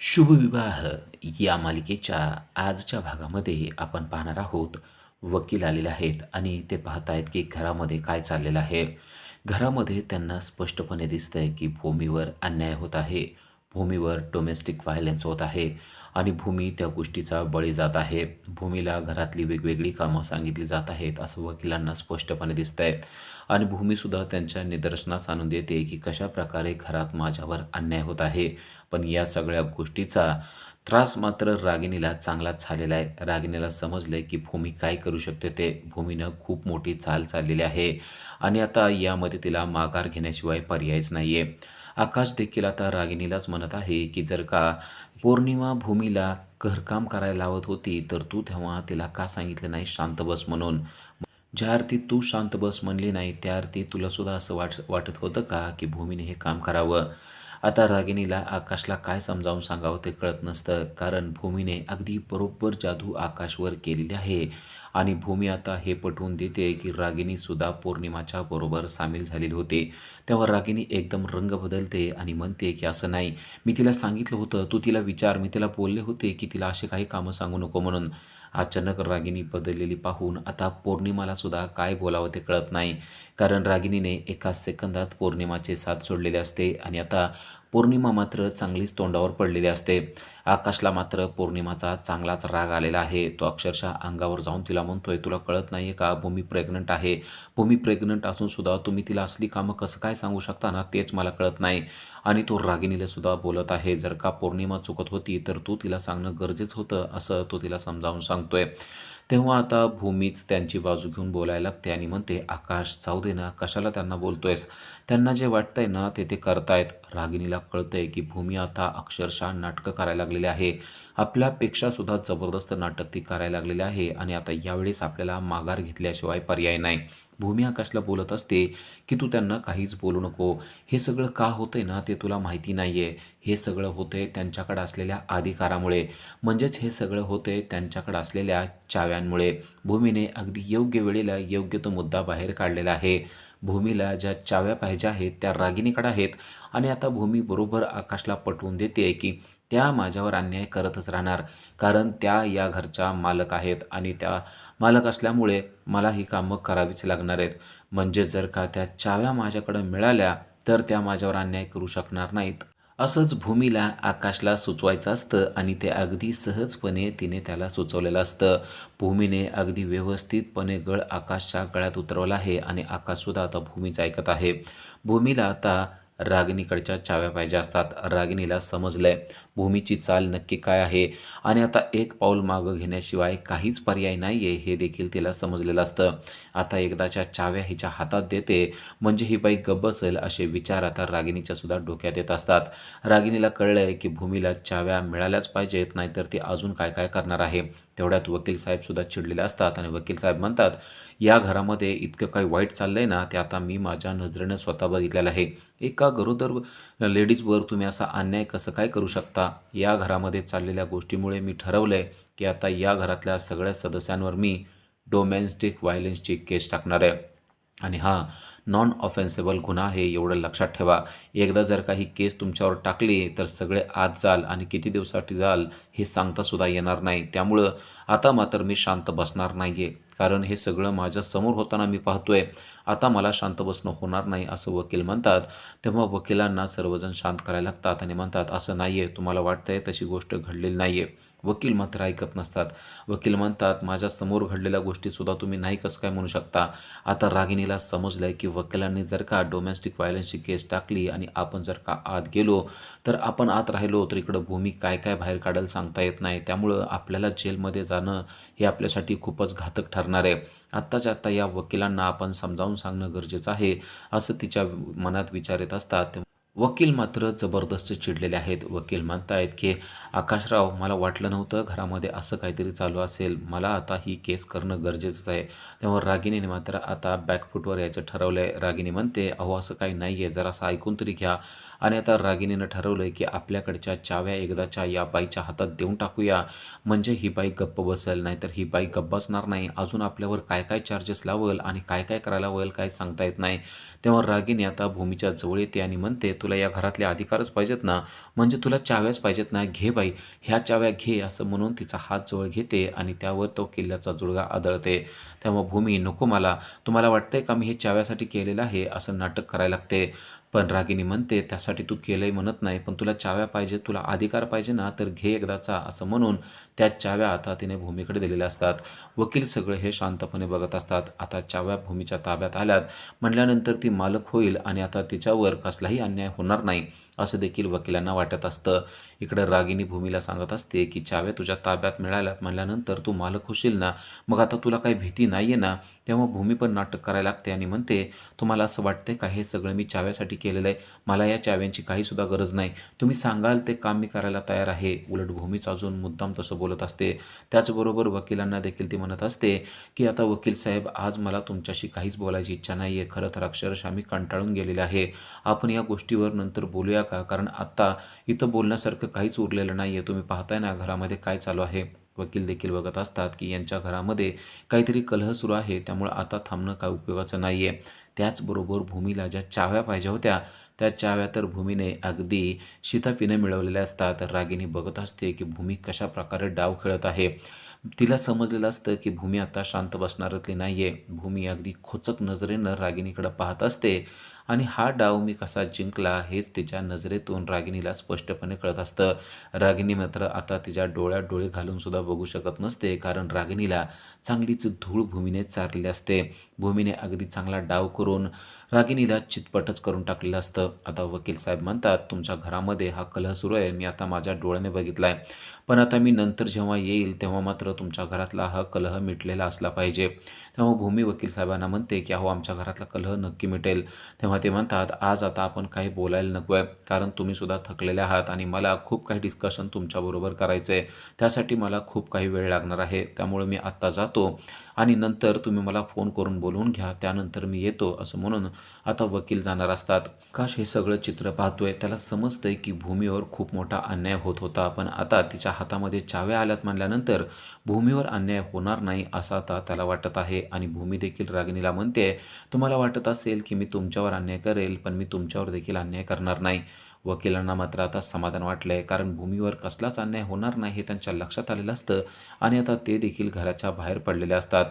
शुभविवाह या मालिकेच्या आजच्या भागामध्ये आपण पाहणार आहोत. वकील आलेले आहेत आणि ते पाहत आहेत की घरामध्ये काय चाललेलं आहे. घरामध्ये त्यांना स्पष्टपणे दिसतंय की भूमीवर अन्याय होत आहे. भूमीवर डोमेस्टिक व्हायलन्स होत आहे आणि भूमी त्या गोष्टीचा बळी जात आहे. भूमीला घरातली वेगवेगळी कामं सांगितली जात आहेत असं वकिलांना स्पष्टपणे दिसतंय आणि भूमीसुद्धा त्यांच्या निदर्शनास आणून देते की कशाप्रकारे घरात माझ्यावर अन्याय होत आहे. पण या सगळ्या गोष्टीचा त्रास मात्र रागिणीला चांगलाच झालेला आहे. रागिणीला समजलं आहे की भूमी काय करू शकते ते. भूमीनं खूप मोठी चाल चाललेली आहे आणि आता यामध्ये तिला माघार घेण्याशिवाय पर्यायच नाही आहे. आकाश देखील आता रागिणीलाच म्हणत आहे की जर का पौर्णिमा भूमीला घरकाम करायला लावत होती तर तू तेव्हा तिला का सांगितलं नाही शांत बस म्हणून. ज्या अर्थी तू शांत बस म्हणली नाही त्या अर्थी तुला सुद्धा असं वाटत होतं का की भूमीने हे काम करावं. आता रागिणीला आकाशला काय समजावून सांगावं ते कळत नसतं, कारण भूमीने अगदी बरोबर जादू आकाशवर केलेली आहे आणि भूमी आता हे पटवून देते की रागिणीसुद्धा पौर्णिमाच्या बरोबर सामील झालेली होती. तेव्हा रागिणी एकदम रंग बदलते आणि म्हणते की असं नाही, मी तिला सांगितलं होतं, तू तिला विचार, मी तिला बोलले होते की तिला असे काही कामं सांगू नको म्हणून. अचानक रागिणी बदललेली पाहून आता पौर्णिमाला सुद्धा काय बोलावं ते कळत नाही, कारण रागिणीने एका सेकंदात पौर्णिमाचे साथ सोडलेले असते आणि आता पौर्णिमा मात्र चांगलीच तोंडावर पडलेली असते. आकाशला मात्र पौर्णिमाचा चांगलाच राग आलेला आहे. तो अक्षरशः अंगावर जाऊन तिला म्हणतोय, तुला कळत नाही आहे का, भूमी प्रेग्नंट आहे. भूमी प्रेग्नंट असूनसुद्धा तुम्ही तिला असली कामं कसं काय सांगू शकता ना, तेच मला कळत नाही. आणि तो रागिणीला सुद्धा बोलत आहे, जर का पौर्णिमा चुकत होती तर तू तिला सांगणं गरजेचं होतं, असं तो तिला समजावून सांगतोय. तेव्हा आता भूमीच त्यांची बाजू घेऊन बोलायला लागते आणि म्हणते, आकाश जाऊ दे ना, कशाला त्यांना बोलतोयस. त्यांना जे वाटतंय ना ते करतायत. रागिणीला कळतंय की भूमी आता अक्षरशः नाटकं करायला लागलेली आहे. आपल्यापेक्षा सुद्धा जबरदस्त नाटक ती करायला लागलेली आहे आणि आता यावेळेस आपल्याला माघार घेतल्याशिवाय पर्याय नाही. भूमी आकाशला बोलत असते की तू त्यांना काहीच बोलू नको. हे सगळं का होतंय ना ते तुला माहिती नाही आहे. हे सगळं होतंय त्यांच्याकडे असलेल्या अधिकारामुळे. म्हणजेच हे सगळं होतंय त्यांच्याकडे असलेल्या चाव्यांमुळे. भूमीने अगदी योग्य वेळेला योग्य तो मुद्दा बाहेर काढलेला आहे. भूमीला ज्या चाव्या पाहिजे आहेत त्या रागिणीकडे आहेत आणि आता भूमी बरोबर आकाशला पटवून देते की त्या माझ्यावर अन्याय करतच राहणार, कारण त्या या घरच्या मालक आहेत आणि त्या मालक असल्यामुळे मला ही कामं करावीच लागणार आहेत. म्हणजे जर का त्या चाव्या माझ्याकडे मिळाल्या तर त्या माझ्यावर अन्याय करू शकणार नाहीत. असंच भूमीला आकाशला सुचवायचं असतं आणि ते अगदी सहजपणे तिने त्याला सुचवलेलं असतं. भूमीने अगदी व्यवस्थितपणे गळ आकाशच्या गळ्यात उतरवला आहे आणि आकाशसुद्धा आता भूमीचं ऐकत आहे. भूमीला आता रागिणीकडच्या चाव्या पाहिजे असतात. रागिणीला समजलंय भूमीची चाल नक्की काय आहे आणि आता एक पाऊल मागं घेण्याशिवाय काहीच पर्याय नाही आहे हे देखील तिला समजलेलं असतं. आता एकदाच्या चाव्या हिच्या हातात देते म्हणजे ही बाई गप्प बसेल असे विचार आता रागिणीच्या सुद्धा डोक्यात येत असतात. रागिणीला कळलंय की भूमीला चाव्या मिळाल्याच पाहिजेत, नाहीतर ती अजून काय काय करणार आहे. तेवढ्यात वकील साहेबसुद्धा चिडलेले असतात आणि वकील साहेब म्हणतात, या घरामध्ये इतकं काही वाईट चाललंय ना ते आता मी माझ्या नजरेनं स्वतः बघितलेलं आहे. एका गरोदर लेडीजवर तुम्ही असा अन्याय कसं काय करू शकता. या घरामध्ये चाललेल्या गोष्टीमुळे मी ठरवलं आहे की आता या घरातल्या सगळ्या सदस्यांवर मी डोमेस्टिक व्हायलन्सची केस टाकणार आहे. आणि हां, नॉन ऑफेन्सेबल गुन्हा आहे एवढं लक्षात ठेवा. एकदा जर का ही केस तुमच्यावर टाकली तर सगळे आत जाल आणि किती दिवसासाठी जाल हे सांगतासुद्धा येणार नाही. त्यामुळं आता मात्र मी शांत बसणार नाही आहे, कारण हे सगळं माझ्यासमोर होताना मी पाहतोय. आता मला शांत बसणं होणार नाही असं वकील म्हणतात. तेव्हा वकिलांना सर्वजण शांत करायला लागतात आणि म्हणतात, असं नाही आहे, तुम्हाला वाटतंय तशी गोष्ट घडलेली नाही आहे. वकील मात्र ऐकत नसतात. वकील म्हणतात, माझ्यासमोर घडलेल्या गोष्टीसुद्धा तुम्ही नाही कसं काय म्हणू शकता. आता रागिणीला समजलं आहे की वकिलांनी जर का डोमेस्टिक व्हायलन्सची केस टाकली आणि आपण जर का आत गेलो तर आपण आत राहिलो तर इकडं भूमी काय काय बाहेर काढेल सांगता येत नाही. त्यामुळं आपल्याला जेलमध्ये जाणं हे आपल्यासाठी खूपच घातक ठरणार आहे. आत्ताच्या आत्ता या वकिलांना आपण समजावून सांगणं गरजेचं आहे असं तिच्या मनात विचार येत असतात. वकील मात्र जबरदस्त चिडलेले आहेत. वकील म्हणतायत की आकाशराव, मला वाटलं नव्हतं घरामध्ये असं काहीतरी चालू असेल. मला आता ही केस करणं गरजेचंच आहे. तेव्हा रागिणीने मात्र आता बॅकफूटवर यायचं ठरवलं आहे. रागिणी म्हणते, अहो असं काही नाही आहे, जरासं ऐकून तरी घ्या. आणि आता रागिणीनं ठरवलं आहे की आपल्याकडच्या चाव्या एकदाच्या या बाईच्या हातात देऊन टाकूया, म्हणजे ही बाई गप्प बसेल. नाहीतर ही बाई गप्प बसणार नाही, अजून आपल्यावर काय काय चार्जेस लावेल आणि काय काय करायला होईल काय सांगता येत नाही. तेव्हा रागिणी आता भूमीच्या जवळ येते आणि म्हणते, तुला या घरातले अधिकारच पाहिजेत ना, म्हणजे तुला चाव्याच पाहिजेत ना, घे बाई, ह्या चाव्या घे असं म्हणून तिचा हात जवळ घेते आणि त्यावर तो किल्ल्याचा जुडगा आदळते. तेव्हा भूमी, नको मला, तुम्हाला वाटतंय का मी हे चाव्यासाठी केलेलं आहे असं नाटक करायला लागते. पण रागिनी म्हणते, त्यासाठी तू केलंय म्हणत नाही, पण तुला चाव्या पाहिजे, तुला अधिकार पाहिजे ना, तर घे एकदाचा असं म्हणून त्या चाव्या आता तिने भूमीकडे दिलेल्या असतात. वकील सगळे हे शांतपणे बघत असतात. आता चाव्या भूमीच्या ताब्यात आल्यात म्हटल्यानंतर ती मालक होईल आणि आता तिच्यावर कसलाही अन्याय होणार नाही असं देखील वकिलांना वाटत असतं. इकडं रागिनी भूमीला सांगत असते की चाव्या तुझ्या ताब्यात मिळाल्यात म्हणल्यानंतर तू मालक होशील ना, मग आता तुला काही भीती नाही आहे ना. तेव्हा भूमी पण नाटक करायला लागते आणि म्हणते, तुम्हाला असं वाटतंय का हे सगळं मी चाव्यासाठी केलेलं आहे, मला या चाव्यांची काहीसुद्धा गरज नाही, तुम्ही सांगाल ते काम मी करायला तयार आहे. उलट भूमीच अजून मुद्दाम तसं बोलत असते. त्याचबरोबर वकिलांना देखील ती म्हणत असते की आता वकील साहेब, आज मला तुमच्याशी काहीच बोलायची इच्छा नाही आहे, खरं तर अक्षरशः मी कंटाळून गेलेले आहे, आपण या गोष्टीवर नंतर बोलूया का, कारण आत्ता इथं बोलण्यासारखं काहीच उरलेलं नाही आहे, तुम्ही पाहताय ना घरामध्ये काय चालू आहे. वकील देखील बघत असतात की यांच्या घरामध्ये काहीतरी कलह सुरू आहे, त्यामुळे आता थांबणं काय उपयोगाचं नाही आहे. त्याचबरोबर भूमीला ज्या चाव्या पाहिजे होत्या त्या चाव्या तर भूमीने अगदी शिताफीने मिळवलेल्या असतात. रागिनी बघत असते की भूमी कशा प्रकारे डाव खेळत आहे. तिला समजलेलं असतं की भूमी आता शांत बसणारातली नाही आहे. भूमी अगदी खोचक नजरेनं रागिनीकडे पाहत असते आणि हा डाव मी कसा जिंकला हेच तिच्या नजरेतून रागिनीला स्पष्टपणे कळत असतं. रागिनी मात्र आता तिच्या डोळ्यात डोळे घालून सुद्धा बघू शकत नसते, कारण रागिनीला चांगलीच धूळ भूमीने चारलेली असते. भूमीने अगदी चांगला डाव करून रागिनीला चितपटच करून टाकलेलं असतं. आता वकील साहेब म्हणतात, तुमच्या घरामध्ये हा कलह सुरू आहे, मी आता माझ्या डोळ्याने बघितला आहे, पण आता मी नंतर जेव्हा येईल तेव्हा मात्र तुमच्या घरातला हा कलह मिटलेला असला पाहिजे. तेव्हा भूमी वकील साहेबांना म्हणते की अहो, आमच्या घरातला कलह नक्की मिटेल. तेव्हा ते म्हणतात, आज आता आपण काही बोलायला नको आहे, कारण तुम्ही सुद्धा थकलेले आहात आणि मला खूप काही डिस्कशन तुमच्याबरोबर करायचं आहे, त्यासाठी मला खूप काही वेळ लागणार आहे, त्यामुळे मी आत्ता जातो आणि नंतर तुम्ही मला फोन करून बोलवून घ्या, त्यानंतर मी येतो असं म्हणून आता वकील जाणार असतात. काश हे सगळं चित्र पाहतोय त्याला समजतंय की भूमीवर खूप मोठा अन्याय होत होता, पण आता तिच्या हातामध्ये चाव्या आल्यात म्हणल्यानंतर भूमीवर अन्याय होणार नाही असं आता त्याला वाटत आहे. आणि भूमी देखील रागिणीला म्हणते, तुम्हाला वाटत असेल की मी तुमच्यावर अन्याय करेल, पण मी तुमच्यावर देखील अन्याय करणार नाही. वकिलांना मात्र आता समाधान वाटलंय, कारण भूमीवर कसलाच अन्याय होणार नाही हे त्यांच्या लक्षात आलेलं असतं आणि आता ते देखील घराच्या बाहेर पडलेले असतात.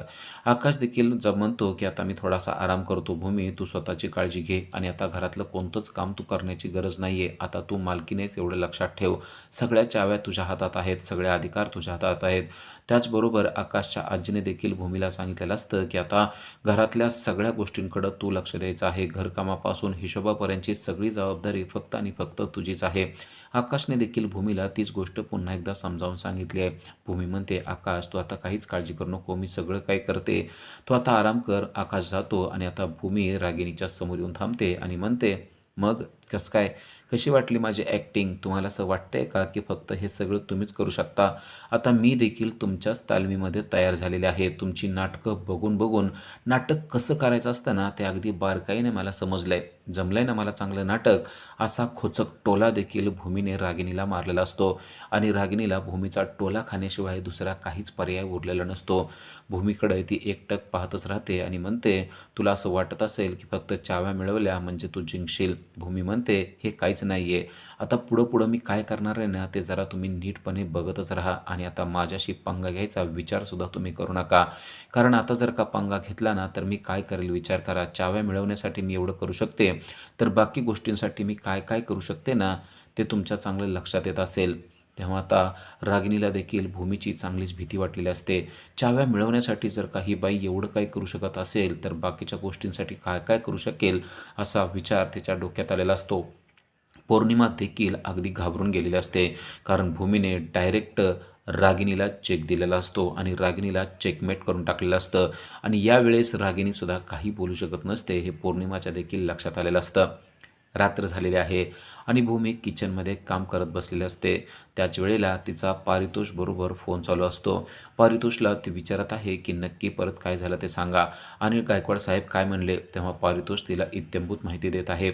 आकाश देखील जब म्हणतो की आता मी थोडासा आराम करतो, भूमी तू स्वतःची काळजी घे आणि आता घरातलं कोणतंच काम तू करण्याची गरज नाही आहे, आता तू मालकीनेस एवढं लक्षात ठेव, सगळ्या चाव्या तुझ्या हातात आहेत, सगळे अधिकार तुझ्या हातात आहेत. त्याचबरोबर आकाशच्या आजीने देखील भूमीला सांगितलेलं असतं की आता घरातल्या सगळ्या गोष्टींकडं तू लक्ष द्यायचं आहे, घरकामापासून हिशोबापर्यंतची सगळी जबाबदारी फक्त आणि फक्त तुझीच आहे. आकाशने देखील भूमीला तीच गोष्ट पुन्हा एकदा समजावून सांगितली आहे. भूमी म्हणते, आकाश तू आता काहीच काळजी करू नको, मी सगळं काही करते, तू आता आराम कर. आकाश जातो आणि आता भूमी रागिणीच्या समोर येऊन थांबते आणि म्हणते, मग कसं काय, कशी वाटली माझी ॲक्टिंग, तुम्हाला असं वाटतंय का की फक्त हे सगळं तुम्हीच करू शकता, आता मी देखील तुमच्याच तालमीमध्ये तयार झालेले आहे. तुमची नाटकं बघून बघून नाटक कसं करायचं असतं ना ते अगदी बारकाईने मला समजलं आहे, जमलं आहे ना मला चांगलं नाटक, असा खोचक टोला देखील भूमीने रागिणीला मारलेला असतो आणि रागिणीला भूमीचा टोला खाण्याशिवाय दुसरा काहीच पर्याय उरलेला नसतो. भूमीकडे ती एकटक पाहतच राहते आणि म्हणते, तुला असं वाटत असेल की फक्त चाव्या मिळवल्या म्हणजे तू जिंकशील. भूमी म्हणते, हे काहीच नाही आहे, आता पुढं पुढं मी काय करणार आहे ना ते जरा तुम्ही नीटपणे बघतच राहा आणि आता माझ्याशी पंगा घ्यायचा विचारसुद्धा तुम्ही करू नका, कारण आता जर का पंगा घेतला ना तर मी काय करेल विचार करा. चाव्या मिळवण्यासाठी मी एवढं करू शकते, तर बाकी गोष्टींसाठी मी काय काय करू शकते ना ते तुमच्या चांगलं लक्षात येत असेल. तेव्हा आता रागिणीला देखील भूमीची चांगलीच भीती वाटलेली असते. चाव्या मिळवण्यासाठी जर का ही बाई एवढं काही करू शकत असेल तर बाकीच्या गोष्टींसाठी काय काय करू शकेल असा विचार तिच्या डोक्यात आलेला असतो. पौर्णिमा देखील अगदी घाबरून गेलेली असते, कारण भूमीने डायरेक्ट रागिणीला चेक दिलेला असतो आणि रागिणीला चेकमेट करून टाकलेलं असतं आणि यावेळेस रागिणीसुद्धा काही बोलू शकत नसते हे पौर्णिमाच्या देखील लक्षात आलेलं असतं. रात्र झालेली आहे आणि भूमी किचनमध्ये काम करत बसलेली असते. त्याच वेळेला तिचा पारितोष बरोबर फोन चालू असतो. पारितोषला ती विचारत आहे की नक्की परत काय झालं ते सांगा आणि गायकवाड साहेब काय म्हणले. तेव्हा पारितोष तिला इत्थंभूत माहिती देत आहे.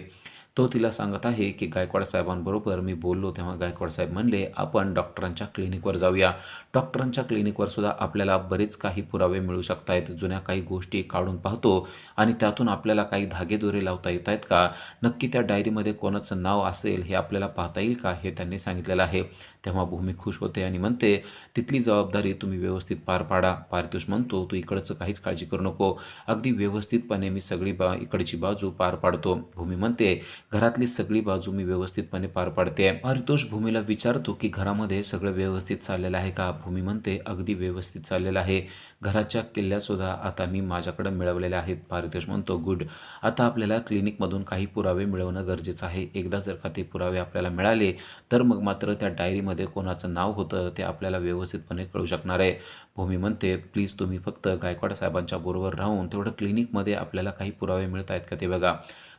तो तिला सांगत आहे की गायकवाड साहेबांबरोबर मी बोललो तेव्हा गायकवाड साहेब म्हणले, "आपण डॉक्टरांच्या क्लिनिकवर जाऊया." डॉक्टरांच्या क्लिनिकवर सुद्धा आपल्याला बरेच काही पुरावे मिळू शकतायत. जुन्या काही गोष्टी काढून पाहतो आणि त्यातून आपल्याला काही धागेदोरे लावता येत आहेत का? नक्की त्या डायरीमध्ये कोणाचं नाव असेल हे आपल्याला पाहता येईल का? हे त्यांनी सांगितलेलं आहे. तेव्हा भूमी खुश होते आणि म्हणते, "तिथली जबाबदारी तुम्ही व्यवस्थित पार पाडा." पारितोष म्हणतो, "तू इकडचं काहीच काळजी करू नको. अगदी व्यवस्थितपणे मी सगळी इकडची बाजू पार पाडतो." भूमी म्हणते, "घरातली सगळी बाजू मी व्यवस्थितपणे पार पाडते." पारितोष भूमीला विचारतो की घरामध्ये सगळं व्यवस्थित चाललेलं आहे का? भूमी म्हणते, "अगदी व्यवस्थित चाललेलं आहे. घराच्या किल्ल्यासुद्धा आता मी माझ्याकडे मिळवलेल्या आहेत." पारितोष म्हणतो, "गुड. आता आपल्याला क्लिनिकमधून काही पुरावे मिळवणं गरजेचं आहे. एकदा जर का ते पुरावे आपल्याला मिळाले तर मग मात्र त्या डायरीमध्ये कोणाचं नाव होतं ते आपल्याला व्यवस्थितपणे कळू शकणार आहे." भूमी म्हणते, "प्लीज तुम्ही फक्त गायकवाड साहेबांच्या बरोबर राहून तेवढं क्लिनिकमध्ये आपल्याला काही पुरावे मिळत आहेत का ते बघा."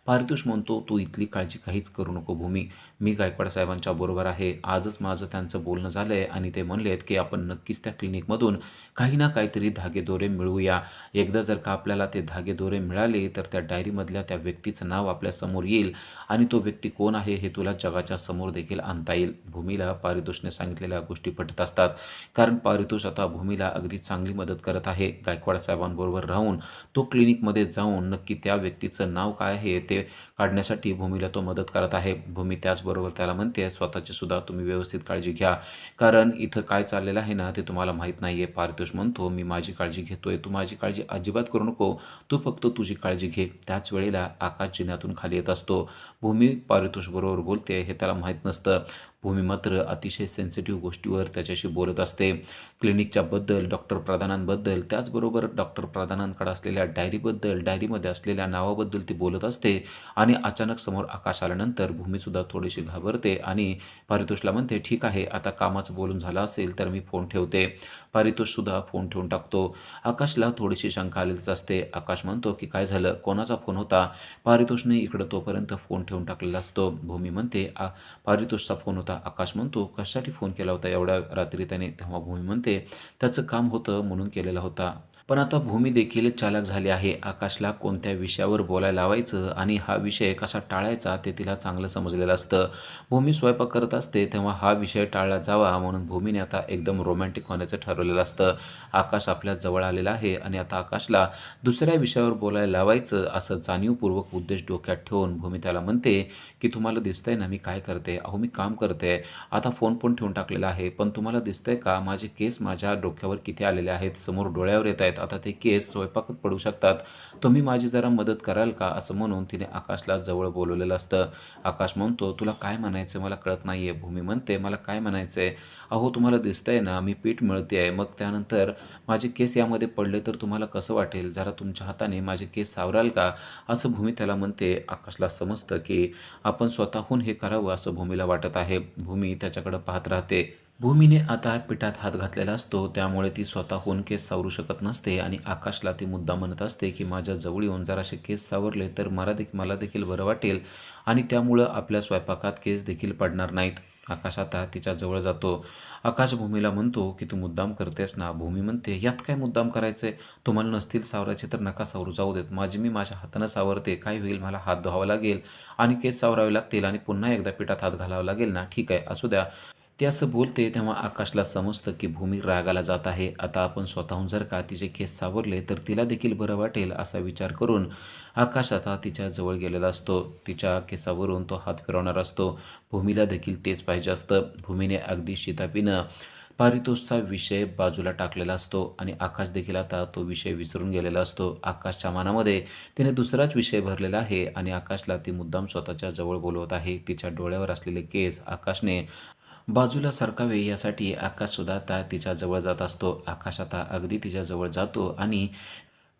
पारितोष म्हणतो, "तू इथली काळजी काहीच करू नको भूमी. मी गायकवाड साहेबांच्या बरोबर आहे. आजच माझं त्यांचं बोलणं झालं आहे आणि ते म्हणलेत की आपण नक्कीच त्या क्लिनिकमधून काही ना काहीतरी धागेदोरे मिळवूया. एकदा जर का आपल्याला ते धागेदोरे मिळाले तर त्या डायरीमधल्या त्या व्यक्तीचं नाव आपल्यासमोर येईल आणि तो व्यक्ती कोण आहे हे तुला जगाच्या समोर देखील आणता येईल." भूमीला पारितोषने सांगितलेल्या गोष्टी पटत असतात. कारण पारितोष आता भूमीला अगदी चांगली मदत करत आहे. गायकवाड साहेबांबरोबर राहून तो क्लिनिकमध्ये जाऊन नक्की त्या व्यक्तीचं नाव काय आहे ते काढण्यासाठी भूमीला तो मदत करत आहे. भूमी त्याचबरोबर त्याला म्हणते, "स्वतःची सुद्धा तुम्ही व्यवस्थित काळजी घ्या. कारण इथं काय चाललेलं आहे ना ते तुम्हाला माहीत नाही आहे." पारितोष म्हणतो, "मी माझी काळजी घेतोय. तू माझी काळजी अजिबात करू नको. तू फक्त तुझी काळजी घे." त्याच वेळेला आकाश जिन्यातून खाली येत असतो. भूमी पारितोषबरोबर बोलते हे त्याला माहीत नसतं. भूमी मात्र अतिशय सेन्सिटिव्ह गोष्टीवर त्याच्याशी बोलत असते. क्लिनिकच्या बद्दल, डॉक्टर प्रधानांबद्दल, त्याचबरोबर डॉक्टर प्रधानांकडे असलेल्या डायरीबद्दल, डायरीमध्ये असलेल्या नावाबद्दल ती बोलत असते आणि अचानक समोर आकाश आल्यानंतर भूमीसुद्धा थोडीशी घाबरते आणि पारितोषला म्हणते, "ठीक आहे, आता कामाचं बोलून झालं असेल तर मी फोन ठेवते." पारितोषसुद्धा फोन ठेवून टाकतो. आकाशला थोडीशी शंका आलेलीच असते. आकाश म्हणतो की "काय झालं? कोणाचा फोन होता?" पारितोषने इकडं तोपर्यंत फोन ठेवून टाकलेला असतो. भूमी म्हणते, "पारितोषचा फोन होता." आकाश म्हणतो, "कशासाठी फोन केला होता एवढ्या रात्री त्याने?" तेव्हा भूमी म्हणते, "त्याचं काम होतं म्हणून केलेला होता." पण आता भूमी देखील चालाक झाली आहे. आकाशला कोणत्या विषयावर बोलायला लावायचं आणि हा विषय कसा टाळायचा ते तिला चांगलं समजलेलं असतं. भूमी स्वयंपाक करत असते तेव्हा हा विषय टाळला जावा म्हणून भूमीने आता एकदम रोमॅन्टिक होण्याचं ठरवलेलं असतं. आकाश आपल्या जवळ आलेला आहे आणि आता आकाशला दुसऱ्या विषयावर बोलायला लावायचं असं जाणीवपूर्वक उद्देश डोक्यात ठेवून भूमी त्याला म्हणते की "तुम्हाला दिसतंय ना मी काय करते? अहो मी काम करते. आता फोन पण ठेवून टाकलेला आहे. पण तुम्हाला दिसतंय का माझे केस माझ्या डोक्यावर किती आलेले आहेत? समोर डोळ्यावर येत आहेत. आता ते केस स्वयंपाकात पडू शकतात. तुम्ही माझी जरा मदत कराल का?" असं म्हणून तिने आकाशला जवळ बोलवलेलं असतं. आकाश म्हणतो, "तुला काय म्हणायचं मला कळत नाहीये." भूमी म्हणते, "मला काय म्हणायचंय? अहो तुम्हाला दिसतंय ना मी पीठ मळतेय. मग त्यानंतर माझे केस यामध्ये पडले तर तुम्हाला कसं वाटेल? जरा तुमच्या हाताने माझे केस सावराल का?" असं भूमी त्याला म्हणते. आकाशला समजतं की आपण स्वतःहून हे करावं असं भूमीला वाटत आहे. भूमी त्याच्याकडे पाहत राहते. भूमीने आता पिठात हात घातलेला असतो त्यामुळे ती स्वतःहून केस सावरू शकत नसते आणि आकाशला ती मुद्दाम म्हणत असते की "माझ्या जवळ येऊन जरासे केस सावरले तर मला देखील बरं वाटेल आणि त्यामुळं आपल्या स्वयंपाकात केस देखील पडणार नाहीत." आकाश आता तिच्या जवळ जातो. आकाश भूमीला म्हणतो की "तू मुद्दाम करतेस ना?" भूमी म्हणते, "यात काय मुद्दाम करायचंय? तुम्हाला नसतील सावरायचे तर नका सावरू, जाऊ देत. मी माझ्या हातानं सावरते. काय होईल? मला हात धुवावा लागेल आणि केस सावरावे लागतील आणि पुन्हा एकदा पिठात हात घालावा लागेल ना? ठीक आहे, असू द्या." ती असं बोलते तेव्हा आकाशला समजतं की भूमी रागाला जात आहे. आता आपण स्वतःहून जर का तिचे केस सावरले तर तिला देखील बरं वाटेल असा विचार करून आकाश आता तिच्या जवळ गेलेला असतो. तिच्या केसावरून तो हात फिरवणार असतो. भूमीला देखील तेच पाहिजे असतं. भूमीने अगदी शिताफीनं पारितोषचा विषय बाजूला टाकलेला असतो आणि आकाश देखील आता तो विषय विसरून गेलेला असतो. आकाशच्या मनामध्ये तिने दुसराच विषय भरलेला आहे आणि आकाशला ती मुद्दाम स्वतःच्या जवळ बोलवत आहे. तिच्या डोळ्यावर असलेले केस आकाशने बाजूला सरकावे यासाठी आकाशसुद्धा आता तिच्या जवळ जात असतो. आकाश आता अगदी तिच्या जवळ जातो आणि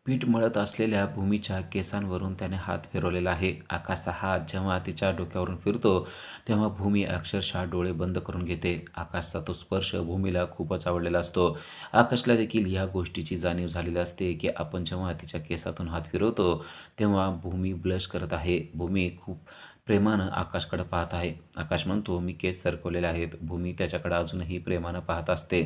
पीठ मळत असलेल्या भूमीच्या केसांवरून त्याने हात फिरवलेला आहे. आकाशचा हात जेव्हा तिच्या डोक्यावरून फिरतो तेव्हा भूमी अक्षरशः डोळे बंद करून घेते. आकाशचा तो स्पर्श भूमीला खूपच आवडलेला असतो. आकाशला देखील या गोष्टीची जाणीव झालेली असते की आपण जेव्हा तिच्या केसातून हात फिरवतो तेव्हा भूमी ब्लश करत आहे. भूमी खूप प्रेमानं आकाशकडे पाहत आहे. आकाश म्हणतो, "मी केस सरकवलेले आहेत." भूमी त्याच्याकडे अजूनही प्रेमानं पाहत असते.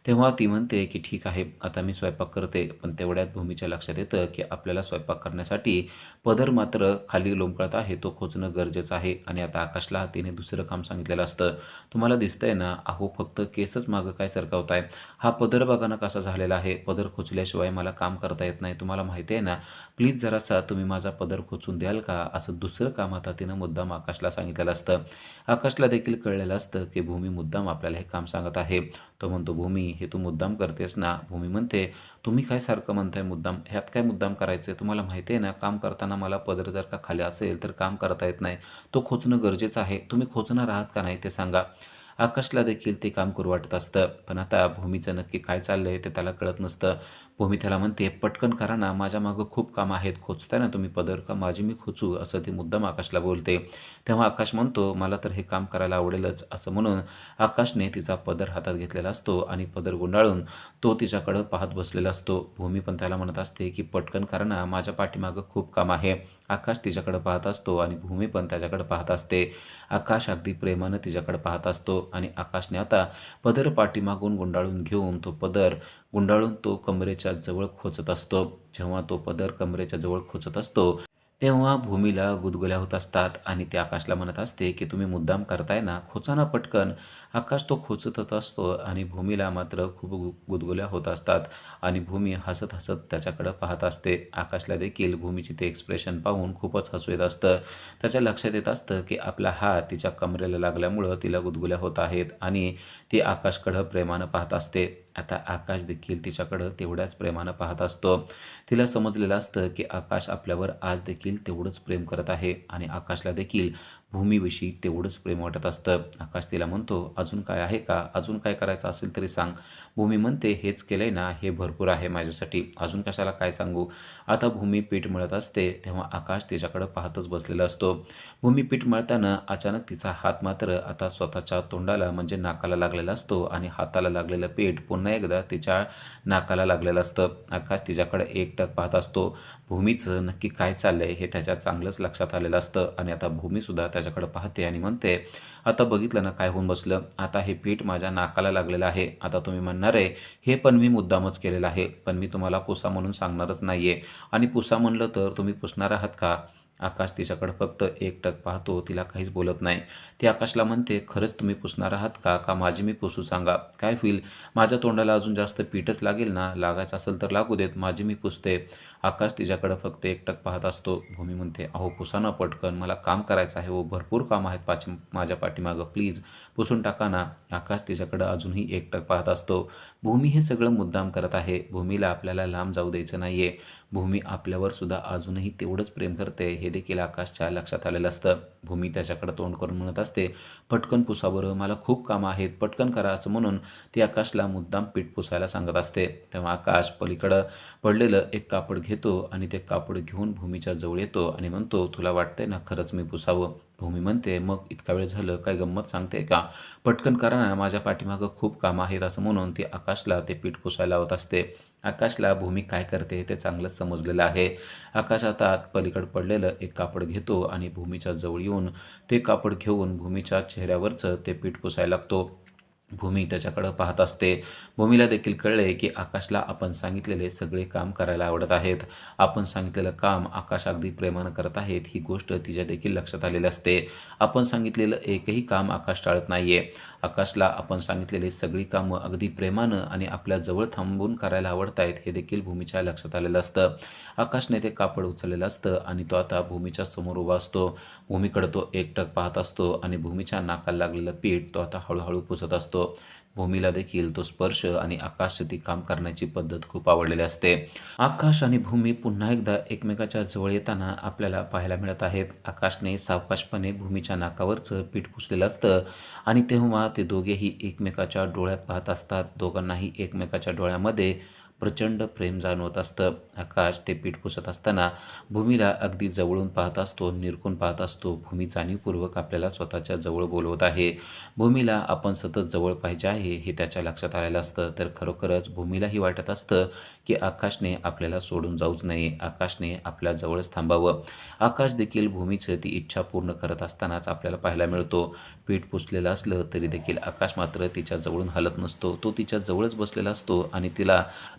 तेव्हा ती म्हणते, की "ठीक आहे, आता मी स्वयंपाक करते." पण तेवढ्यात भूमीच्या लक्षात येतं, की आपल्याला स्वयंपाक करण्यासाठी पदर मात्र खाली लोंबकळत आहे, तो खोचणं गरजेचं आहे. आणि आता आकाशला तिने दुसरं काम सांगितलेलं असतं. "तुम्हाला दिसतंय ना, अहो फक्त केसच मागं काय सरकवताय? हा पदर बघा ना कसा झालेला आहे. पदर खोचल्याशिवाय मला काम करता येत नाही. तुम्हाला माहिती आहे ना, प्लीज जरासा तुम्ही माझा पदर खोचून द्याल का?" असं दुसरं काम आता तिनं मुद्दाम आकाशला सांगितलेलं असतं. आकाशला देखील कळलेलं असतं, की भूमी मुद्दाम आपल्याला हे काम सांगत आहे. तो म्हणतो, "भूमी, हे तू मुद्दाम करतेस ना?" भूमी म्हणते, "तुम्ही काय सारखं म्हणताय मुद्दाम? ह्यात काय मुद्दाम करायचं? तुम्हाला माहिती आहे ना, काम करताना मला पदर जर का खाली असेल तर काम करता येत नाही. तो खोचणं गरजेचं आहे. तुम्ही खोचणार आहात का नाही ते सांगा." आकाशला देखील ते काम करू वाटत असतं. पण आता भूमीचं नक्की काय चाललंय ते त्याला कळत नसतं. भूमी त्याला म्हणते, "पटकन करा ना, माझ्या मागं खूप कामं आहेत. खोचताय ना तुम्ही पदर, का माझी मी खोचू?" असं ती मुद्दाम आकाशला बोलते. तेव्हा आकाश म्हणतो, "मला तर हे काम करायला आवडेलच." असं म्हणून आकाशने तिचा पदर हातात घेतलेला असतो आणि पदर गुंडाळून तो तिच्याकडं पाहत बसलेला असतो. भूमी पण त्याला म्हणत असते, की "पटकन करा ना, माझ्या पाठीमागं खूप काम आहे." आकाश तिच्याकडे पाहत असतो आणि भूमी पण त्याच्याकडे पाहत असते. आकाश अगदी प्रेमानं तिच्याकडे पाहत असतो आणि आकाशने आता पदर पाठीमागून गुंडाळून घेऊन तो पदर गुंडाळून तो कमरेच्या जवळ खोचत असतो. जेव्हा तो पदर कमरेच्या जवळ खोचत असतो, तेव्हा भूमीला गुदगुल्या होत असतात आणि ती आकाशला म्हणत असते, की "तुम्ही मुद्दाम करताय ना, खोचा ना पटकन." आकाश तो खोचतच असतो आणि भूमीला मात्र खूप गुदगुल्या होत असतात आणि भूमी हसत-हसत त्याच्याकडं पाहत असते. आकाशला देखील भूमीची ते एक्सप्रेशन पाहून खूपच हसू येत असतं. त्याच्या लक्षात येत असतं, की आपला हात तिच्या कमरेला लागल्यामुळं तिला गुदगुल्या होत आहेत आणि ती आकाशकडं प्रेमानं पाहत असते. आता आकाश देखील तिच्याकडं तेवढ्याच प्रेमानं पाहत असतो. तिला समजलेलं असतं, की आकाश आपल्यावर आज देखील तेवढंच प्रेम करत आहे आणि आकाशला देखील भूमीविषयी तेवढंच प्रेम वाटत असतं. आकाश तिला म्हणतो, "अजून काय आहे का? अजून काय करायचं असेल तरी सांग." भूमी म्हणते, "हेच केलंय ना, हे भरपूर आहे माझ्यासाठी. अजून कशाला काय सांगू?" आता भूमी पीठ मळत असते, तेव्हा आकाश तिच्याकडं पाहतच बसलेला असतो. भूमी पीठ मळताना अचानक तिचा हात मात्र आता स्वतःच्या तोंडाला म्हणजे नाकाला लागलेला असतो आणि हाताला लागलेलं पीठ पुन्हा एकदा तिच्या नाकाला लागलेलं असतं. आकाश तिच्याकडे एकटक पाहत असतो. भूमीचं नक्की काय चाललंय हे त्याच्या चांगलंच लक्षात आलेलं असतं आणि आता भूमीसुद्धा त्याच्याकडे पाहते आणि म्हणते, "आता बघितलं ना काय होऊन बसलं. आता हे पीठ माझ्या नाकाला लागलेलं आहे. आता तुम्ही म्हणणार आहे, हे पण मी मुद्दामच केलेलं आहे. पण मी तुम्हाला पुसा म्हणून सांगणारच नाहीये आणि पुसा म्हणलं तर तुम्ही पुसणार आहात का?" आकाश तिच्याकडे फक्त एकटक पाहतो. तिला काहीच बोलत नाही. ती आकाशला म्हणते, "खरंच तुम्ही पुसणार आहात का? का माझी मी पुसू सांगा? काय होईल? माझ्या तोंडाला अजून जास्त पीठच लागेल ना? लागायचं असेल तर लागू देत. माझी मी पुसते." आकाश तिच्याकडे फक्त एकटक पाहत असतो. भूमी म्हणते, "अहो पुसा ना पटकन. मला काम करायचं आहे हो. भरपूर काम आहेत माझ्या पाठीमागं. प्लीज पुसून टाका ना." आकाश तिच्याकडे अजूनही एकटक पाहत असतो. भूमी हे सगळं मुद्दाम करत आहे. भूमीला आपल्याला लांब जाऊ द्यायचं नाहीये. भूमी आपल्यावर सुद्धा अजूनही तेवढंच प्रेम करते हे देखील आकाशच्या लक्षात आलेलं असतं. भूमी त्याच्याकडे तोंड करून म्हणत असते, "पटकन पुसा बरं, मला खूप कामं आहेत, पटकन करा." असं म्हणून ती आकाशला मुद्दाम पीठ पुसायला सांगत असते. तेव्हा आकाश पलीकडं पडलेलं एक कापड घेतो आणि ते कापड घेऊन भूमीच्या जवळ येतो आणि म्हणतो, "तुला वाटतंय ना खरंच मी पुसावं?" भूमी म्हणते, "मग इतका वेळ झालं, काय गंमत सांगते का? पटकन करा ना, माझ्या पाठीमागं खूप कामं आहेत." असं म्हणून ती आकाशला ते पीठ पुसायला लावत असते. आकाशला भूमी काय करते ते चांगलंच समजलेलं आहे. आकाश आता पलीकडे पडलेलं एक कापड घेतो आणि भूमीच्या जवळ येऊन ते कापड घेऊन भूमीच्या चेहऱ्यावरचं ते पीठ पुसायला लागतो. भूमी त्याच्याकडं पाहत असते. भूमीला देखील कळले, की आकाशला आपण सांगितलेले सगळे काम करायला आवडत आहेत. आपण सांगितलेलं काम आकाश अगदी प्रेमानं करत आहेत, ही गोष्ट तिच्या देखील लक्षात आलेली असते. आपण सांगितलेलं एकही काम आकाश टाळत नाहीये. आकाशला आपण सांगितलेली सगळी कामं अगदी प्रेमानं आणि आपल्या जवळ थांबून करायला आवडतायत, हे देखील भूमीच्या लक्षात आलेलं असतं. आकाशने ते कापड उचललेलं असतं आणि तो आता भूमीच्या समोर उभा असतो. भूमीकडे तो एकटक पाहत असतो आणि भूमीच्या नाकाला लागलेलं पीठ तो आता हळूहळू पुसत असतो. भूमीला देखील तो स्पर्श आणि आकाशची ती काम करण्याची पद्धत खूप आवडलेली असते. आकाश आणि भूमी पुन्हा एकदा एकमेकाच्या जवळ येताना आपल्याला पाहायला मिळत आहेत. आकाशने सावकाशपणे भूमीच्या नाकावरचं पीठ पुसलेलं असतं आणि तेव्हा ते दोघेही एकमेकाच्या डोळ्यात पाहत असतात. दोघांनाही एकमेकाच्या डोळ्यामध्ये प्रचंड प्रेम जाणवत असतं. आकाश ते पीठ पुसत असताना भूमीला अगदी जवळून पाहत असतो, निरखून पाहत असतो. भूमी जाणीवपूर्वक आपल्याला स्वतःच्या जवळ बोलवत आहे. भूमीला आपण सतत जवळ पाहिजे आहे हे त्याच्या लक्षात आलेलं असतं. तर खरोखरच भूमीलाही वाटत असतं की आकाशने आपल्याला सोडून जाऊच नये, आकाशने आपल्या जवळच थांबावं. आकाश देखील भूमीचं ती इच्छा पूर्ण करत असतानाच आपल्याला पाहायला मिळतो. पीठ पुसलेलं असलं तरी देखील आकाश मात्र तिच्या जवळून हलत नसतो. तो तिच्या जवळच बसलेला असतो आणि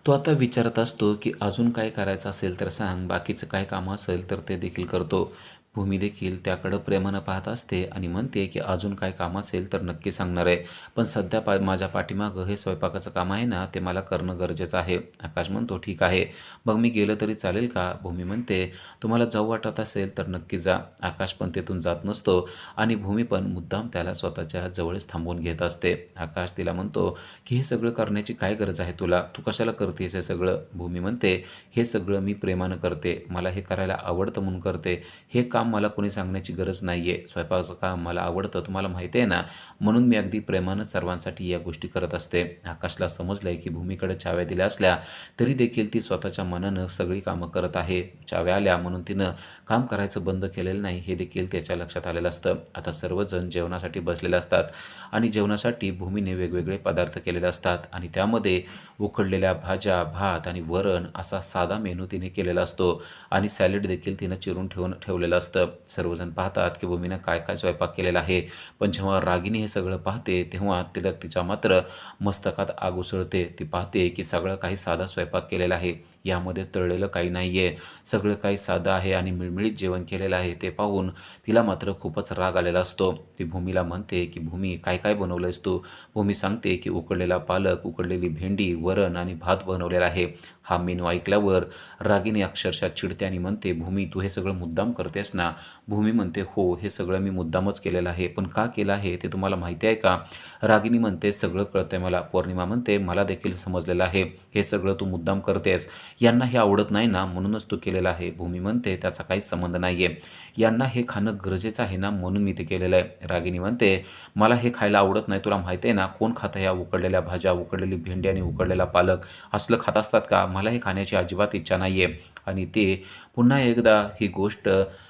तो आता विचारत असतो की अजून काय करायचं असेल तर सांग, बाकीचं काय कामं असेल तर ते देखील करतो. भूमी देखील त्याकडं प्रेमानं पाहत असते आणि म्हणते की अजून काय काम असेल तर नक्की सांगणार आहे. पण सध्या माझ्या पाठीमागं हे स्वयंपाकाचं काम आहे ना, ते मला करणं गरजेचं आहे. आकाश म्हणतो, ठीक आहे. मग मी गेलं तरी चालेल का? भूमी म्हणते, तुम्हाला जाऊ वाटत असेल तर नक्की जा. आकाश पण तेथून जात नसतो आणि भूमी पण मुद्दाम त्याला स्वतःच्या जवळच थांबवून घेत असते. आकाश तिला म्हणतो की हे सगळं करण्याची काय गरज आहे तुला? तू कशाला करतेस हे सगळं? भूमी म्हणते, हे सगळं मी प्रेमानं करते. मला हे करायला आवडतं म्हणून करते. हे काम मला कोणी सांगण्याची गरज नाही आहे. स्वयंपाकाचं काम मला आवडतं, तुम्हाला माहिती आहे ना, म्हणून मी अगदी प्रेमानं सर्वांसाठी या गोष्टी करत असते. आकाशला समजलं आहे की भूमीकडे चाव्या दिल्या असल्या तरी देखील ती स्वतःच्या मनानं सगळी कामं करत आहे. चाव्या आल्या म्हणून तिनं काम करायचं बंद केलेलं नाही हे देखील त्याच्या लक्षात आलेलं असतं. आता सर्वजण जेवणासाठी बसलेले असतात आणि जेवणासाठी भूमीने वेगवेगळे पदार्थ केलेले असतात आणि त्यामध्ये उकडलेल्या भाज्या, भात आणि वरण असा साधा मेनू तिने केलेला असतो आणि सॅलड देखील तिनं चिरून ठेवलेलं असतं. सर्वजण पाहतात की भूमीनं काय काय स्वयंपाक केलेला आहे. पण जेव्हा रागिनी हे सगळं पाहते तेव्हा तिच्या मात्र मस्तकात आग उसळते. ती पाहते की सगळं काही साधा स्वयंपाक केलेला आहे. यामध्ये तळलेलं काही नाही आहे. सगळं काही साधं आहे आणि मिळमिळीत जेवण केलेलं आहे. ते पाहून तिला मात्र खूपच राग आलेला असतो. ती भूमीला म्हणते की भूमी, काय काय बनवलं आहेस तू? भूमी सांगते की उकडलेला पालक, उकडलेली भेंडी, वरण आणि भात बनवलेला आहे. हा मेनू ऐकल्यावर रागिनी अक्षरशः चिडते आणि म्हणते, भूमी तू हे सगळं मुद्दाम करतेस ना? भूमी म्हणते, हो, हे सगळं मी मुद्दामच केलेलं आहे. पण का केलं आहे ते तुम्हाला माहिती आहे का? रागिनी म्हणते, सगळं कळतंय मला. पौर्णिमा म्हणते, मला देखील समजलेलं आहे. हे सगळं तू मुद्दाम करतेस. यांना हे आवडत नाही ना, म्हणूनच तू केलेलं आहे. भूमी म्हणते, त्याचा काहीच संबंध नाही आहे. यांना हे खाणं गरजेचं आहे ना, म्हणून मी ते केलेलं आहे. रागिनी म्हणते, मला हे खायला आवडत नाही. तुला माहिती आहे ना, कोण खातं ह्या उकडलेल्या भाज्या, उकडलेली भेंडी आणि उकडलेला पालक? असलं खात असतात का? मला हे खाण्याची अजिबात इच्छा नाही आहे. आणि ते पुन्हा एकदा ही गोष्ट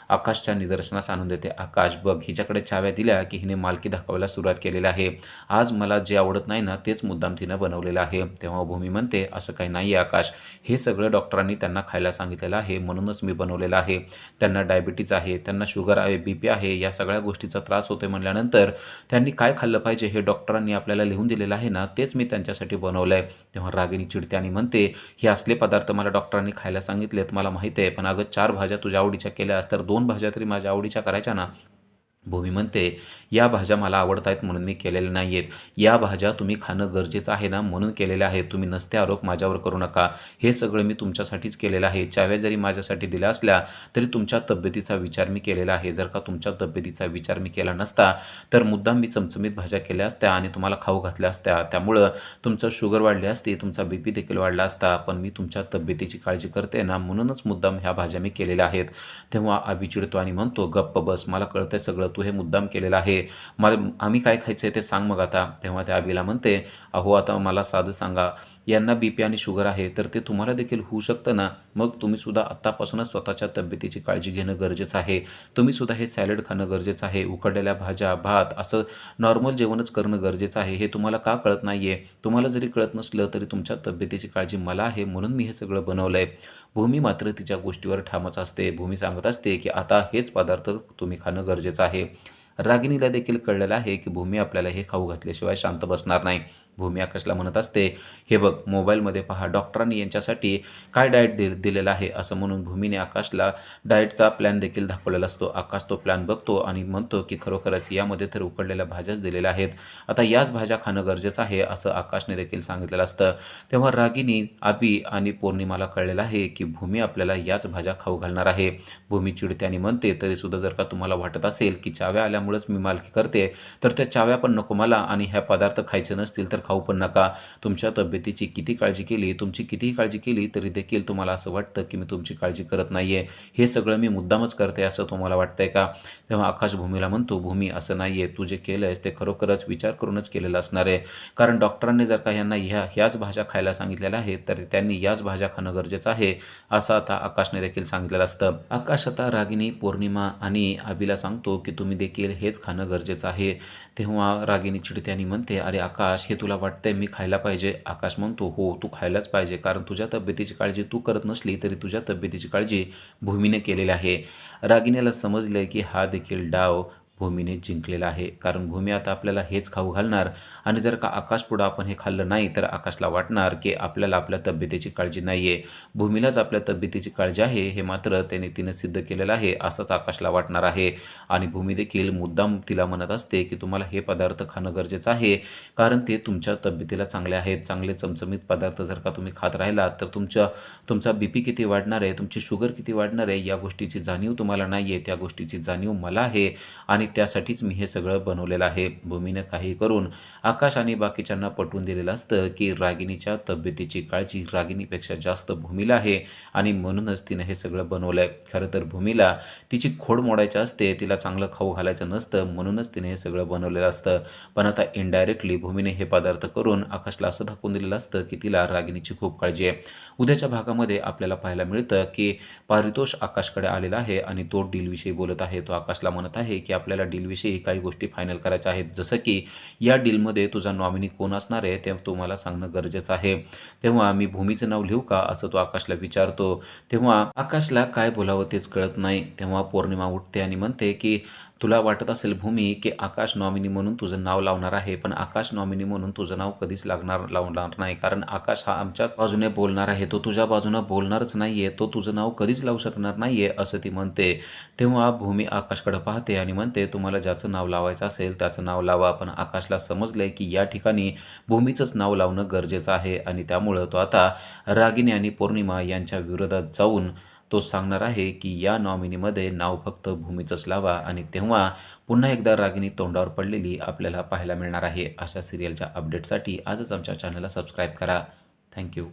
आकाशच्या निदर्शनास आणून देते. आकाश बघ, हिच्याकडे चाव्या दिल्या की हिने मालकी दाखवायला सुरुवात केलेली आहे. आज मला जे आवडत नाही ना, तेच मुद्दाम तिनं बनवलेलं आहे. तेव्हा भूमी म्हणते, असं काही नाही आहे आकाश. हे सगळं डॉक्टरांनी त्यांना खायला सांगितलेलं आहे, म्हणूनच मी बनवलेलं आहे. त्यांना डायबिटीज आहे, त्यांना शुगर आहे, BP आहे, या सगळ्या गोष्टीचा त्रास होतोय म्हटल्यानंतर त्यांनी काय खाल्लं पाहिजे हे डॉक्टरांनी आपल्याला लिहून दिलेलं आहे ना, तेच मी त्यांच्यासाठी बनवलं आहे. तेव्हा रागिनी चिडते आणि म्हणते, हे असले पदार्थ मला डॉक्टरांनी खायला सांगितलेत, मला माहिती आहे. पण अगं 4 भाज्या तुझ्या आवडीच्या केल्यास तर 2 भाज्या तरी माझ्या आवडीच्या करायच्या ना. भूमी म्हणते, या भाज्या मला आवडत आहेत म्हणून मी केलेल्या नाही आहेत. या भाज्या तुम्ही खाणं गरजेचं आहे ना, म्हणून केलेल्या आहेत. तुम्ही नसते आरोप माझ्यावर करू नका. हे सगळं मी तुमच्यासाठीच केलेलं आहे. चाव्या जरी माझ्यासाठी दिल्या असल्या तरी तुमच्या तब्येतीचा विचार मी केलेला आहे. जर का तुमच्या तब्येतीचा विचार मी केला नसता तर मुद्दाम मी चमचमीत भाज्या केल्या असत्या आणि तुम्हाला खाऊ घातल्या असत्या. त्यामुळं तुमचं शुगर वाढली असती, तुमचा BP देखील वाढला असता. पण मी तुमच्या तब्येतीची काळजी करते ना, म्हणूनच मुद्दाम ह्या भाज्या मी केलेल्या आहेत. तेव्हा अभि चिडतो आणि म्हणतो, गप्प बस, मला कळतंय सगळं, तू हे मुद्दाम केलेलं आहे. आम्ही काय खायचं आहे ते सांग मग आता. तेव्हा त्या अभिला म्हणते, अहो आता मला साधं सांगा, यांना BP आणि शुगर आहे तर ते तुम्हाला देखील होऊ शकतं ना. मग तुम्ही सुद्धा आत्तापासूनच स्वतःच्या तब्येतीची काळजी घेणं गरजेचं आहे. तुम्ही सुद्धा हे सॅलड खाणं गरजेचं आहे. उकडलेल्या भाज्या, भात असं नॉर्मल जेवणच करणं गरजेचं आहे. हे तुम्हाला का कळत नाही आहे? तुम्हाला जरी कळत नसलं तरी तुमच्या तब्येतीची काळजी मला आहे, म्हणून मी हे सगळं बनवलं आहे. भूमी मात्र तिच्या गोष्टीवर ठामच असते. भूमी सांगत असते की आता हेच पदार्थ तुम्ही खाणं गरजेचं आहे. रागिनीला देखील कळलेलं आहे की भूमी आपल्याला हे खाऊ घातल्याशिवाय शांत बसणार नाही. भूमी आकाशला म्हणत असते, हे बघ मोबाईलमध्ये पहा, डॉक्टरांनी यांच्यासाठी काय डाएट दिलेला आहे असं म्हणून भूमीने आकाशला डाएटचा प्लॅन देखील दाखवलेला असतो. आकाश तो प्लॅन बघतो आणि म्हणतो की खरोखरच यामध्ये तर उकडलेल्या भाज्याच दिलेल्या आहेत. आता याच भाज्या खाणं गरजेचं आहे असं आकाशने देखील सांगितलेलं असतं. तेव्हा रागिनी, अभि आणि पौर्णिमाला कळलेलं आहे की भूमी आपल्याला याच भाज्या खाऊ घालणार आहे. भूमी चिडते आणि म्हणते, तरीसुद्धा जर का तुम्हाला वाटत असेल की चाव्या आल्यामुळेच मी मालकी करते तर त्या चाव्या पण नको मला आणि ह्या पदार्थ खायचे नसतील तर खाऊ पण नका. तुमच्या तब्येतीची किती काळजी केली, तुमची कितीही काळजी केली तरी देखील तुम्हाला असं वाटतं की मी तुमची काळजी करत नाही आहे. हे सगळं मी मुद्दामच करते असं तुम्हाला वाटतंय का? तेव्हा आकाश भूमीला म्हणतो, "भूमी असं नाही आहे. तू जे केलं आहेस ते खरोखरच विचार करूनच केलेलं असणार आहे. कारण डॉक्टरांनी जर का ह्यांना ह्याच भाज्या खायला सांगितलेल्या आहेत, तर त्यांनी याच भाज्या खाणं गरजेचं आहे." असं आता आकाशने देखील सांगितलेलं असतं. आकाश आता रागिनी, पौर्णिमा आणि अभिला सांगतो की तुम्ही देखील हेच खाणं गरजेचं आहे. तेव्हा रागिनी चिडते आणि म्हणते, "अरे आकाश, हे तुला वाटतंय मी खायला पाहिजे?" आकाश म्हणतो, "हो, तू खायलाच पाहिजे. कारण तुझ्या तब्येतीची काळजी तू करत नसली तरी तुझ्या तब्येतीची काळजी भूमीने केलेली आहे." रागिनीला समजलंय की हा देखील डाव भूमीने जिंकलेला आहे. कारण भूमी आता आपल्याला हेच खाऊ घालणार आणि जर का आकाशपुढं आपण हे खाल्लं नाही तर आकाशला वाटणार की आपल्याला आपल्या तब्येतीची काळजी नाही आहे. भूमीलाच आपल्या तब्येतीची काळजी आहे हे मात्र तिनं सिद्ध केलेलं आहे असंच आकाशला वाटणार आहे. आणि भूमी देखील मुद्दाम तिला म्हणत असते की तुम्हाला हे पदार्थ खाणं गरजेचं आहे. कारण ते तुमच्या तब्येतीला चांगले आहेत. चांगले चमचमीत पदार्थ जर का तुम्ही खात राहिलात तर तुमचा BP किती वाढणार आहे, तुमची शुगर किती वाढणार आहे या गोष्टीची जाणीव तुम्हाला नाही आहे. त्या गोष्टीची जाणीव मला आहे आणि त्यासाठीच मी हे सगळं बनवलेलं आहे. भूमीनं काही करून आकाश आणि बाकीच्यांना पटवून दिलेलं असतं की रागिनीच्या तब्येतीची काळजी रागिनीपेक्षा जास्त भूमीला आहे आणि म्हणूनच तिनं हे सगळं बनवलं आहे. खरं तर भूमीला तिची खोड मोडायची असते, तिला चांगलं खाऊ घालायचं नसतं, म्हणूनच तिने हे सगळं बनवलेलं असतं. पण आता इनडायरेक्टली भूमीने हे पदार्थ करून आकाशला असं दाखवून दिलेलं असतं की तिला रागिनीची खूप काळजी आहे. उद्याच्या भागामध्ये आपल्याला पाहायला मिळतं की पारितोष आकाशकडे आलेला आहे आणि तो डीलविषयी बोलत आहे. तो आकाशला म्हणत आहे की आपल्याला डीलविषयी काही गोष्टी फायनल करायच्या आहेत. जसं की या डीलमध्ये तुझा नॉमिनी कोण असणार आहे ते तू मला सांगणं गरजेचं आहे. तेव्हा मी भूमीचं नाव लिहू का? असं तो आकाशला विचारतो. तेव्हा आकाशला काय बोलावं तेच कळत नाही. तेव्हा पौर्णिमा उठते आणि म्हणते की तुला वाटत असेल भूमी की आकाश नॉमिनी म्हणून तुझं नाव लावणार आहे, पण आकाश नॉमिनी म्हणून तुझं नाव कधीच लावणार नाही. कारण आकाश हा आमच्याच बाजूने बोलणार आहे. तो तुझ्या बाजूनं बोलणारच नाही आहे. तो तुझं नाव कधीच लावू शकणार नाही आहे, असं ती म्हणते. तेव्हा भूमी आकाशकडे पाहते आणि म्हणते, तुम्हाला ज्याचं नाव लावायचं असेल त्याचं नाव लावा. पण आकाशला समजलंय की या ठिकाणी भूमीचंच नाव लावणं गरजेचं आहे आणि त्यामुळं तो आता रागिनी आणि पौर्णिमा यांच्या विरोधात जाऊन तो सांगणार आहे की या नॉमिनीमध्ये नाव फक्त भूमीचंच लावा आणि तेव्हा पुन्हा एकदा रागिनी तोंडावर पडलेली आपल्याला पाहायला मिळणार आहे. अशा सिरियलच्या अपडेटसाठी आजच आमच्या चॅनलला सबस्क्राईब करा. थँक्यू.